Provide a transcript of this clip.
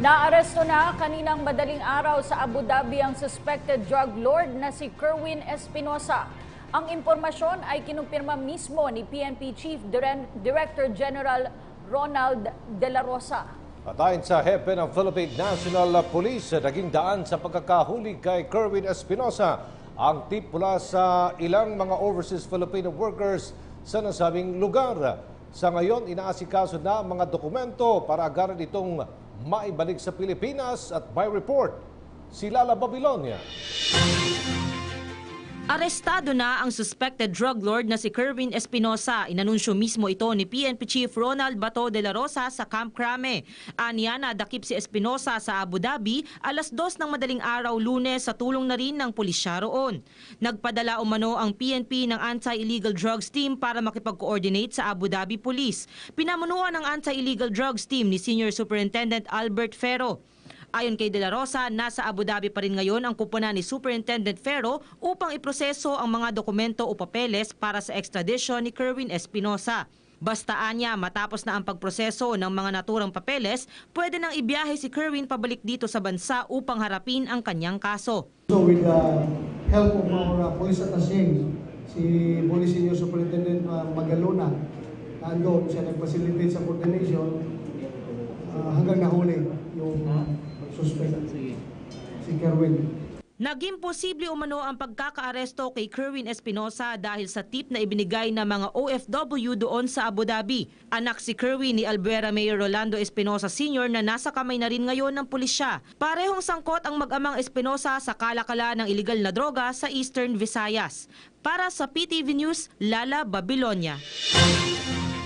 Naaresto na kaninang madaling araw sa Abu Dhabi ang suspected drug lord na si Kerwin Espinosa. Ang impormasyon ay kinumpirma mismo ni PNP Chief Director General Ronald De La Rosa. At ayon sa hepe ng Philippine National Police, naging daan sa pagkakahuli kay Kerwin Espinosa ang tip mula sa ilang mga overseas Filipino workers sa nasabing lugar. Sa ngayon, inaasikaso na ang mga dokumento para agaran itong maibalik sa Pilipinas at by report si Lala Babilonia. Arestado na ang suspected drug lord na si Kerwin Espinosa. Inanunsyo mismo ito ni PNP Chief Ronald Bato de la Rosa sa Camp Crame. Aniya na dakip si Espinosa sa Abu Dhabi alas 2 ng madaling araw Lunes sa tulong na rin ng pulisya roon. Nagpadala umano ang PNP ng Anti-Illegal Drugs Team para makipag-coordinate sa Abu Dhabi Police. Pinamunuan ng Anti-Illegal Drugs Team ni Senior Superintendent Albert Ferro. Ayon kay De La Rosa, nasa Abu Dhabi pa rin ngayon ang kupunan ni Superintendent Ferro upang iproseso ang mga dokumento o papeles para sa extradition ni Kerwin Espinosa. Bastaan niya matapos na ang pagproseso ng mga naturang papeles, pwede nang ibiyahe si Kerwin pabalik dito sa bansa upang harapin ang kanyang kaso. So with the help of our police attaché, si Police Senior Superintendent Magalona, nandoon siya nag-facilitate sa coordination hanggang nahuli yung suspect, si Kerwin. Naging posible umano ang pagkakaaresto kay Kerwin Espinosa dahil sa tip na ibinigay ng mga OFW doon sa Abu Dhabi. Anak si Kerwin ni Albuera Mayor Rolando Espinosa Sr. na nasa kamay na rin ngayon ng pulisya. Parehong sangkot ang mag-amang Espinosa sa kalakala ng iligal na droga sa Eastern Visayas. Para sa PTV News, Lala Babilonia.